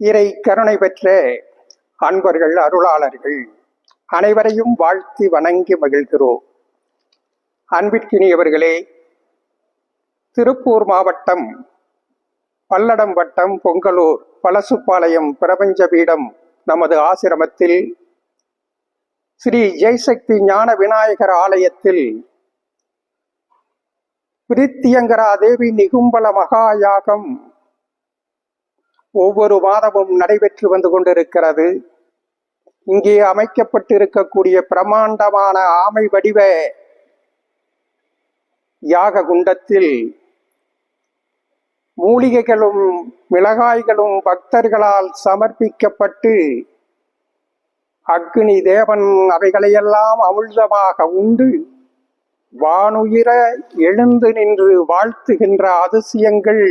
இறை கருணை பெற்ற அன்பர்கள், அருளாளர்கள் அனைவரையும் வாழ்த்தி வணங்கி மகிழ்கிறோம். அன்பிற்கினியவர்களே, திருப்பூர் மாவட்டம் பல்லடம் வட்டம் பொங்கலூர் பலசுப்பாளையம் பிரபஞ்ச பீடம் நமது ஆசிரமத்தில் ஸ்ரீ ஜெய்சக்தி ஞான விநாயகர் ஆலயத்தில் பிரித்தியங்கரா தேவி நிகும்பல மகா யாகம் ஒவ்வொரு மாதமும் நடைபெற்று வந்து கொண்டிருக்கிறது. இங்கே அமைக்கப்பட்டிருக்கக்கூடிய பிரமாண்டமான ஆமை வடிவ யாக குண்டத்தில் மூலிகைகளும் மிளகாய்களும் பக்தர்களால் சமர்ப்பிக்கப்பட்டு அக்னி தேவன் அவைகளையெல்லாம் அமிழ்தமாக உண்டு வானுயிர எழுந்து நின்று வாழ்த்துகின்ற அதிசயங்கள்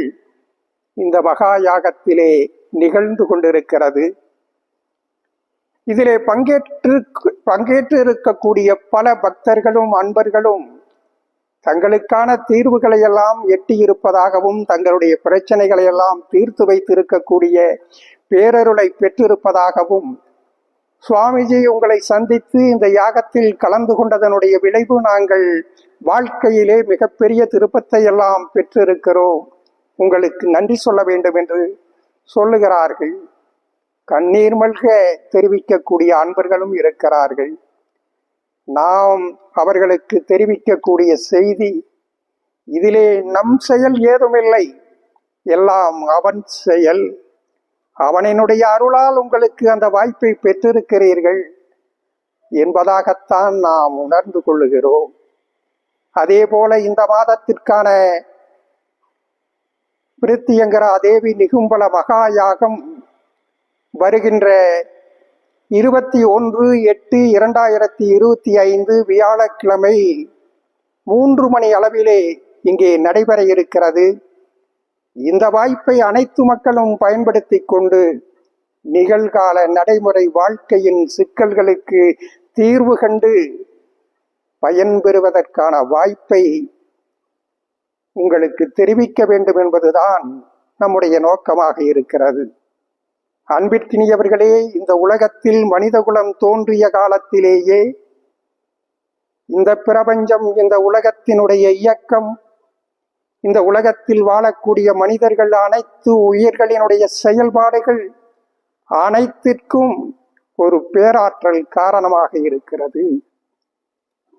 இந்த மகா யாகத்திலே நிகழ்ந்து கொண்டிருக்கிறது. இதிலே பங்கேற்று இருக்கக்கூடிய பல பக்தர்களும் அன்பர்களும் தங்களுக்கான தீர்வுகளை எல்லாம் எட்டியிருப்பதாகவும் தங்களுடைய பிரச்சனைகளை எல்லாம் தீர்த்து வைத்திருக்கக்கூடிய பேரருளை பெற்றிருப்பதாகவும், சுவாமிஜி உங்களை சந்தித்து இந்த யாகத்தில் கலந்து கொண்டதனுடைய விளைவு நாங்கள் வாழ்க்கையிலே மிகப்பெரிய திருப்பத்தை எல்லாம் பெற்றிருக்கிறோம், உங்களுக்கு நன்றி சொல்ல வேண்டும் என்று சொல்லுகிறார்கள். கண்ணீர் மல்க தெரிவிக்கக்கூடிய அன்பர்களும் இருக்கிறார்கள். நாம் அவர்களுக்கு தெரிவிக்கக்கூடிய செய்தி, இதிலே நம் செயல் ஏதுமில்லை, எல்லாம் அவன் செயல். அவனினுடைய அருளால் உங்களுக்கு அந்த வாய்ப்பை பெற்றிருக்கிறீர்கள் என்பதாகத்தான் நாம் உணர்ந்து கொள்ளுகிறோம். அதே போல இந்த மாதத்திற்கான பிரித்தியங்கரா தேவி நிகும்பல மகா யாகம் வருகின்ற 21/8/2025 வியாழக்கிழமை 3 மணி அளவிலே இங்கே நடைபெற இருக்கிறது. இந்த வாய்ப்பை அனைத்து மக்களும் பயன்படுத்தி கொண்டு நிகழ்கால நடைமுறை வாழ்க்கையின் சிக்கல்களுக்கு தீர்வு கண்டு பயன்பெறுவதற்கான வாய்ப்பை உங்களுக்கு தெரிவிக்க வேண்டும் என்பதுதான் நம்முடைய நோக்கமாக இருக்கிறது. அன்பிற்கினியவர்களே, இந்த உலகத்தில் மனிதகுலம் தோன்றிய காலத்திலேயே இந்த பிரபஞ்சம், இந்த உலகத்தினுடைய இயக்கம், இந்த உலகத்தில் வாழக்கூடிய மனிதர்கள், அனைத்து உயிர்களினுடைய செயல்பாடுகள் அனைத்திற்கும் ஒரு பேராற்றல் காரணமாக இருக்கிறது.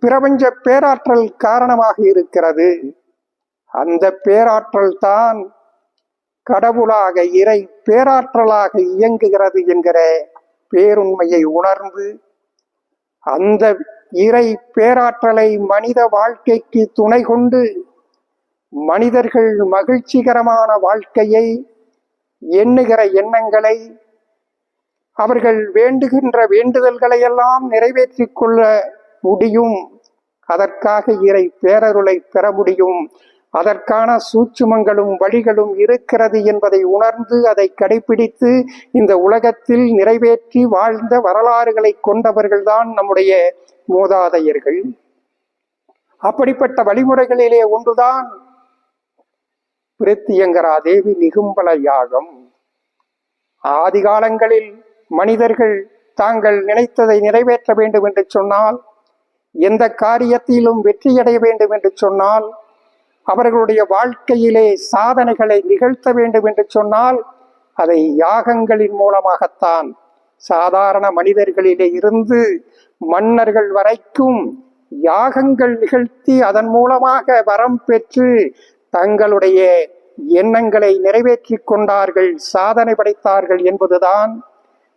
பிரபஞ்ச பேராற்றல் காரணமாக இருக்கிறது. அந்த பேராற்றல் தான் கடவுளாக, இறை பேராற்றலாக இயங்குகிறது என்கிற பேருண்மையை உணர்ந்து அந்த இறை பேராற்றலை மனித வாழ்க்கைக்கு துணை கொண்டு மனிதர்கள் மகிழ்ச்சிகரமான வாழ்க்கையை, எண்ணுகிற எண்ணங்களை, அவர்கள் வேண்டுகின்ற வேண்டுதல்களை எல்லாம் நிறைவேற்றிக் கொள்ள முடியும். அதற்காக இறை பேரருளை பெற முடியும். அதற்கான சூட்சுமங்களும் வழிகளும் இருக்கிறது என்பதை உணர்ந்து அதை கடைபிடித்து இந்த உலகத்தில் நிறைவேற்றி வாழ்ந்த வரலாறுகளை கொண்டவர்கள்தான் நம்முடைய மூதாதையர்கள். அப்படிப்பட்ட வழிமுறைகளிலே ஒன்றுதான் பிரித்தியங்கரா தேவி நிகும்பல யாகம். ஆதி காலங்களில் மனிதர்கள் தாங்கள் நினைத்ததை நிறைவேற்ற வேண்டும் என்று சொன்னால், எந்த காரியத்திலும் வெற்றியடைய வேண்டும் என்று சொன்னால், அவர்களுடைய வாழ்க்கையிலே சாதனைகளை நிகழ்த்த வேண்டும் என்று சொன்னால், அதை யாகங்களின் மூலமாகத்தான், சாதாரண மனிதர்களிலே இருந்து மன்னர்கள் வரைக்கும் யாகங்கள் நிகழ்த்தி அதன் மூலமாக வரம் பெற்று தங்களுடைய எண்ணங்களை நிறைவேற்றி கொண்டார்கள், சாதனை படைத்தார்கள் என்பதுதான்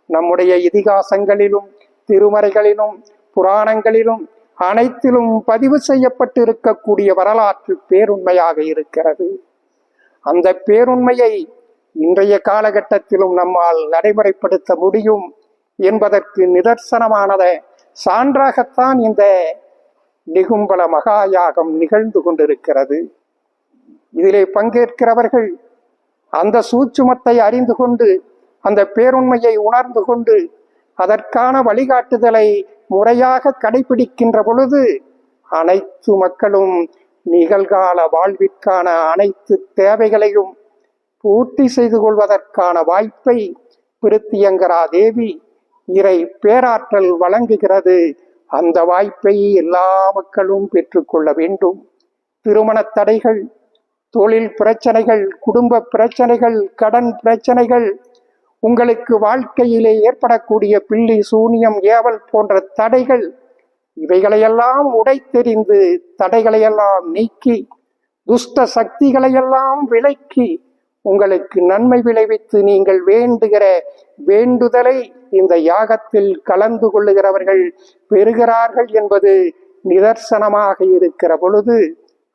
நம்முடைய இதிகாசங்களிலும் திருமறைகளிலும் புராணங்களிலும் அனைத்திலும் பதிவு செய்யப்பட்டு இருக்கக்கூடிய வரலாற்று பேருண்மையாக இருக்கிறது. அந்த பேருண்மையை இன்றைய காலகட்டத்திலும் நம்மால் நடைமுறைப்படுத்த முடியும் என்பதற்கு நிதர்சனமானத சான்றாகத்தான் இந்த நிகும்பல மகா யாகம் நிகழ்ந்து கொண்டிருக்கிறது. இதிலே பங்கேற்கிறவர்கள் அந்த சூட்சுமத்தை அறிந்து கொண்டு, அந்த பேருண்மையை உணர்ந்து கொண்டு, அதற்கான வழிகாட்டுதலை முறையாக கடைபிடிக்கின்ற பொழுது அனைத்து மக்களும் நிகழ்கால வாழ்விற்கான அனைத்து தேவைகளையும் பூர்த்தி செய்து கொள்வதற்கான வாய்ப்பை பிருத்தியங்கரா தேவி இறை பேராற்றல் வழங்குகிறது. அந்த வாய்ப்பை எல்லா மக்களும் பெற்றுக்கொள்ள வேண்டும். திருமண தடைகள், தொழில் பிரச்சனைகள், குடும்ப பிரச்சனைகள், கடன் பிரச்சனைகள், உங்களுக்கு வாழ்க்கையிலே ஏற்படக்கூடிய பில்லி சூனியம் ஏவல் போன்ற தடைகள், இவைகளையெல்லாம் உடைத்தெறிந்து தடைகளையெல்லாம் நீக்கி துஷ்ட சக்திகளையெல்லாம் விலக்கி உங்களுக்கு நன்மை விளைவித்து நீங்கள் வேண்டுகிற வேண்டுதலை இந்த யாகத்தில் கலந்து கொள்ளுகிறவர்கள் பெறுகிறார்கள் என்பது நிதர்சனமாக இருக்கிற பொழுது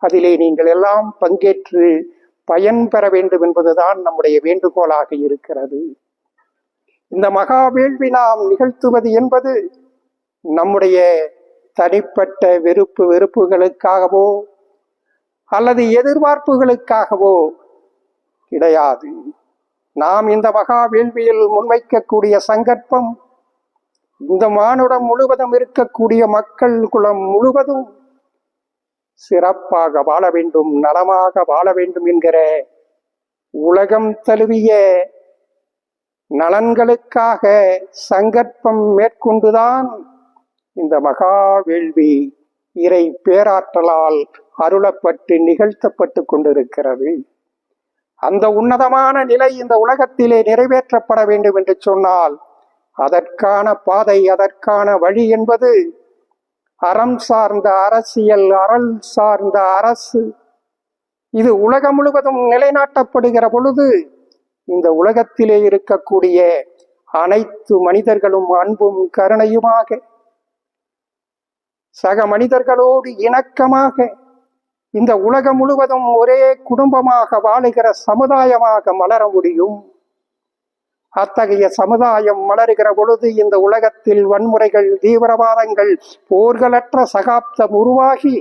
அதிலே நீங்கள் எல்லாம் பங்கேற்று பயன் பெற வேண்டும் என்பதுதான் நம்முடைய வேண்டுகோளாக இருக்கிறது. இந்த மகா வேள்வி நாம் நிகழ்த்துவது என்பது நம்முடைய தனிப்பட்ட வெறுப்புகளுக்காகவோ அல்லது எதிர்பார்ப்புகளுக்காகவோ கிடையாது. நாம் இந்த மகா வேள்வியில் முன்வைக்கக்கூடிய சங்கற்பம் இந்த மானுடம் முழுவதும் இருக்கக்கூடிய மக்கள் குலம் முழுவதும் சிறப்பாக வாழ வேண்டும், நலமாக வாழ வேண்டும் என்கிற உலகம் தழுவிய நலன்களுக்காக சங்கற்பம் மேற்கொண்டுதான் இந்த மகா வேள்வி இறை பேராற்றலால் அருளப்பட்டு நிகழ்த்தப்பட்டு கொண்டிருக்கிறது. அந்த உன்னதமான நிலை இந்த உலகத்திலே நிறைவேற்றப்பட வேண்டும் என்று சொன்னால் அதற்கான பாதை, அதற்கான வழி என்பது அறம் சார்ந்த அரசியல், அறல் சார்ந்த அரசு, இது உலகம் முழுவதும் நிலைநாட்டப்படுகிற பொழுது இந்த உலகத்திலே இருக்கக்கூடிய அனைத்து மனிதர்களும் அன்பும் கருணையுமாக சக மனிதர்களோடு இணக்கமாக இந்த உலகம் முழுவதும் ஒரே குடும்பமாக வாழுகிற சமுதாயமாக மலர முடியும். அத்தகைய சமுதாயம் மலருகிற பொழுது இந்த உலகத்தில் வன்முறைகள், தீவிரவாதங்கள், போர்களற்ற சகாப்தம் உருவாகி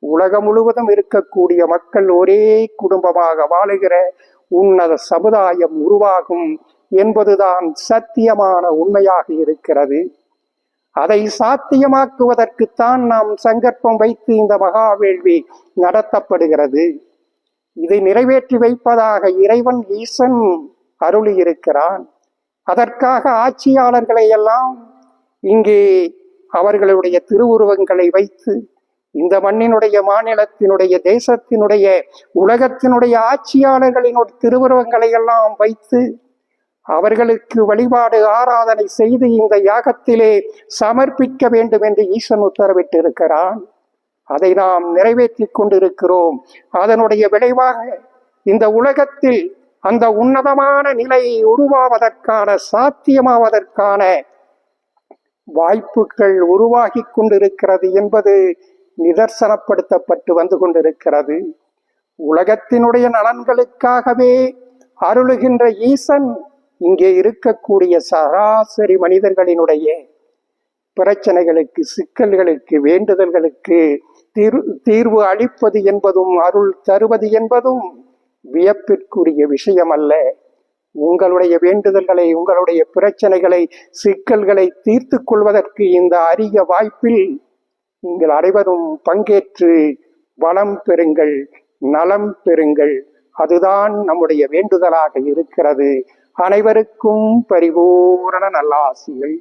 உலகம் முழுவதும் இருக்கக்கூடிய மக்கள் ஒரே குடும்பமாக வாழுகிற உன்னத சமுதாயம் உருவாகும் என்பதுதான் சத்தியமான உண்மையாக இருக்கிறது. அதை சாத்தியமாக்குவதற்குத்தான் நாம் சங்கற்பம் வைத்து இந்த மகா வேள்வி நடத்தப்படுகிறது. இதை நிறைவேற்றி வைப்பதாக இறைவன் ஈசன் அருளி இருக்கிறான். அதற்காக ஆட்சியாளர்களை எல்லாம் இங்கே அவர்களுடைய திருவுருவங்களை வைத்து இந்த மண்ணினுடைய, மாநிலத்தினுடைய, தேசத்தினுடைய, உலகத்தினுடைய ஆட்சியாளர்களினுடைய திருவுருவங்களை எல்லாம் வைத்து அவர்களுக்கு வழிபாடு ஆராதனை செய்து இந்த யாகத்திலே சமர்ப்பிக்க வேண்டும் என்று ஈசன் உத்தரவிட்டு இருக்கிறான். அதை நாம் நிறைவேற்றி கொண்டிருக்கிறோம். அதனுடைய விளைவாக இந்த உலகத்தில் அந்த உன்னதமான நிலை உருவாவதற்கான, சாத்தியமாவதற்கான வாய்ப்புகள் உருவாகி கொண்டிருக்கிறது என்பது நிதர்சனப்படுத்தப்பட்டு வந்து கொண்டிருக்கிறது. உலகத்தினுடைய நலன்களுக்காகவே அருளுகின்ற ஈசன் இங்கே இருக்கக்கூடிய சராசரி மனிதர்களினுடைய பிரச்சனைகளுக்கு, சிக்கல்களுக்கு, வேண்டுதல்களுக்கு தீர்வு அளிப்பது என்பதும் அருள் தருவது என்பதும் வியப்பிற்குரிய விஷயம் அல்ல. உங்களுடைய வேண்டுதல்களை, உங்களுடைய பிரச்சனைகளை, சிக்கல்களை தீர்த்து கொள்வதற்கு இந்த அரிய வாய்ப்பில் நீங்கள் அனைவரும் பங்கேற்று வளம் பெறுங்கள், நலம் பெறுங்கள். அதுதான் நம்முடைய வேண்டுதலாக இருக்கிறது. அனைவருக்கும் பரிபூரண நல்லாசிகள்.